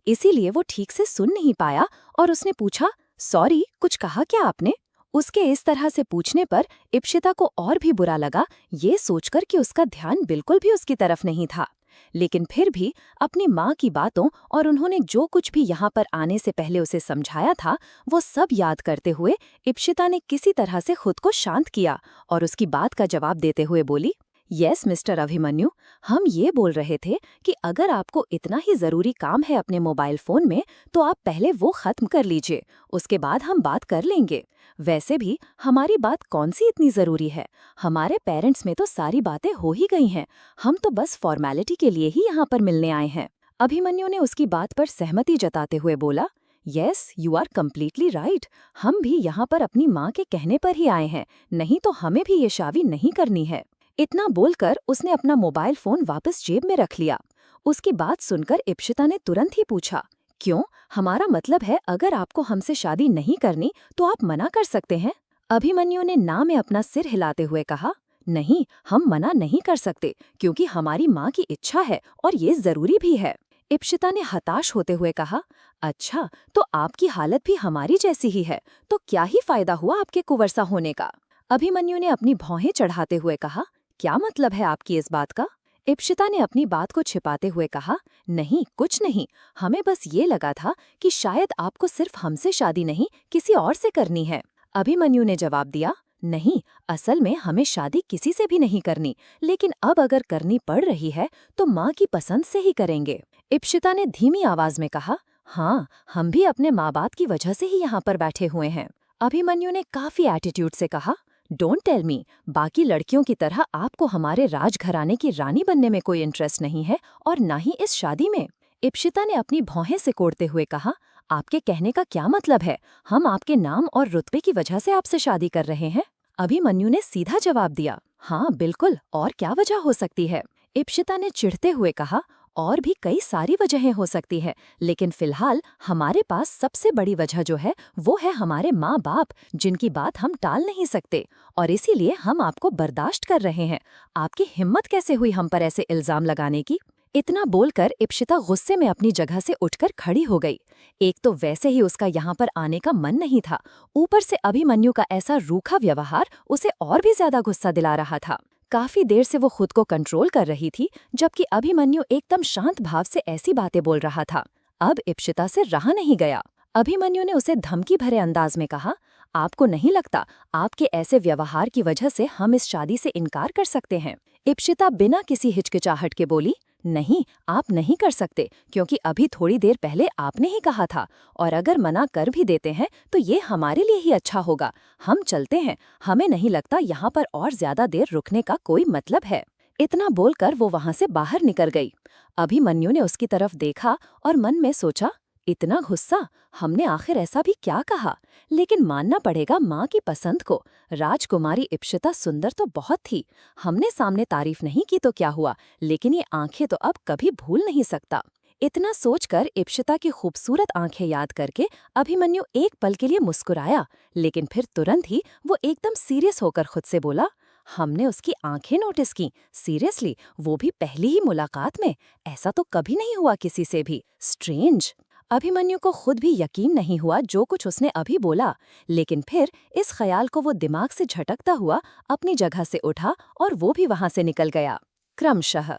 इसीलिए वो ठीक से सुन नहीं पाया और उसने पूछा, सॉरी, कुछ कहा क्या आपने? उसके इस तरह से पूछने पर इप्शिता को और भी बुरा लगा, ये सोचकर कि उसका ध्यान बिल्कुल भी उसकी तरफ नहीं था। लेकिन फिर भी अपनी माँ की बातों और उन्होंने जो कुछ भी यहाँ पर आने से पहले उसे समझाया था, वो सब याद करते हुए इप्शिता ने किसी तरह से खुद को शांत किया और उसकी बात का जवाब देते हुए बोली, यस मिस्टर अभिमन्यु, हम ये बोल रहे थे कि अगर आपको इतना ही जरूरी काम है अपने मोबाइल फोन में, तो आप पहले वो खत्म कर लीजिए, उसके बाद हम बात कर लेंगे। वैसे भी हमारी बात कौन सी इतनी जरूरी है? हमारे पेरेंट्स में तो सारी बातें हो ही गई हैं, हम तो बस फॉर्मेलिटी के लिए ही यहाँ पर मिलने आए हैं। अभिमन्यु ने उसकी बात पर सहमति जताते हुए बोला, yes, you are completely right, हम भी यहाँ पर अपनी माँ के कहने पर ही आए हैं, नहीं तो हमें भी ये शादी नहीं करनी है। इतना बोलकर उसने अपना मोबाइल फोन वापस जेब में रख लिया। उसकी बात सुनकर इप्शिता ने तुरंत ही पूछा, क्यों? हमारा मतलब है अगर आपको हमसे शादी नहीं करनी तो आप मना कर सकते हैं। अभिमन्यु ने ना में अपना सिर हिलाते हुए कहा, नहीं, हम मना नहीं कर सकते, क्योंकि हमारी माँ की इच्छा है और ये जरूरी भी है। इप्शिता ने हताश होते हुए कहा, अच्छा, तो आपकी हालत भी हमारी जैसी ही है, तो क्या ही फायदा हुआ आपके कुंवरसा होने का? अभिमन्यु ने अपनी भौहें चढ़ाते हुए कहा, क्या मतलब है आपकी इस बात का? इप्शिता ने अपनी बात को छिपाते हुए कहा, नहीं, कुछ नहीं, हमें बस ये लगा था कि शायद आपको सिर्फ हमसे शादी नहीं किसी और से करनी है। अभिमन्यु ने जवाब दिया, नहीं, असल में हमें शादी किसी से भी नहीं करनी, लेकिन अब अगर करनी पड़ रही है तो माँ की पसंद से ही करेंगे। इप्शिता ने धीमी आवाज में कहा, हाँ, हम भी अपने माँ बाप की वजह से ही यहाँ पर बैठे हुए हैं। अभिमन्यु ने काफी एटीट्यूड से कहा, डोंट टेल मी, बाकी लड़कियों की तरह आपको हमारे राजघराने की रानी बनने में कोई इंटरेस्ट नहीं है और ना ही इस शादी में। इप्शिता ने अपनी भौहें सिकोड़ते हुए कहा, आपके कहने का क्या मतलब है? हम आपके नाम और रुतबे की वजह से आपसे शादी कर रहे हैं? अभिमन्यु ने सीधा जवाब दिया, हाँ बिल्कुल, और क्या वजह हो सकती है? इप्शिता ने चिढ़ते हुए कहा, और भी कई सारी वजहें हो सकती है, लेकिन फिलहाल हमारे पास सबसे बड़ी वजह जो है वो है हमारे माँ बाप, जिनकी बात हम टाल नहीं सकते और इसीलिए हम आपको बर्दाश्त कर रहे हैं। आपकी हिम्मत कैसे हुई हम पर ऐसे इल्जाम लगाने की? इतना बोलकर इप्शिता गुस्से में अपनी जगह से उठकर खड़ी हो गई। एक तो वैसे ही उसका यहाँ पर आने का मन नहीं था, ऊपर से अभिमन्यु का ऐसा रूखा व्यवहार उसे और भी ज्यादा गुस्सा दिला रहा था। काफी देर से वो खुद को कंट्रोल कर रही थी, जबकि अभिमन्यु एकदम शांत भाव से ऐसी बातें बोल रहा था। अब इप्शिता से रहा नहीं गया। अभिमन्यु ने उसे धमकी भरे अंदाज में कहा, आपको नहीं लगता आपके ऐसे व्यवहार की वजह से हम इस शादी से इनकार कर सकते हैं? इप्शिता बिना किसी हिचकिचाहट के बोली, नहीं, आप नहीं कर सकते, क्योंकि अभी थोड़ी देर पहले आपने ही कहा था, और अगर मना कर भी देते हैं तो ये हमारे लिए ही अच्छा होगा। हम चलते हैं, हमें नहीं लगता यहाँ पर और ज्यादा देर रुकने का कोई मतलब है। इतना बोलकर वो वहां से बाहर निकल गई। अभिमन्यु ने उसकी तरफ देखा और मन में सोचा, इतना गुस्सा, हमने आखिर ऐसा भी क्या कहा? लेकिन मानना पड़ेगा माँ की पसंद को। राजकुमारी इप्शिता सुंदर तो बहुत थी, हमने सामने तारीफ नहीं की तो क्या हुआ, लेकिन ये आंखें तो अब कभी भूल नहीं सकता। इतना सोचकर इप्शिता की खूबसूरत आंखें याद करके अभिमन्यु एक पल के लिए मुस्कुराया, लेकिन फिर तुरंत ही वो एकदम सीरियस होकर खुद से बोला, हमने उसकी आंखें नोटिस की? सीरियसली, वो भी पहली ही मुलाकात में? ऐसा तो कभी नहीं हुआ किसी से भी। स्ट्रेंज। अभिमन्यु को खुद भी यकीन नहीं हुआ जो कुछ उसने अभी बोला, लेकिन फिर इस ख्याल को वो दिमाग से झटकता हुआ अपनी जगह से उठा और वो भी वहां से निकल गया। क्रमशः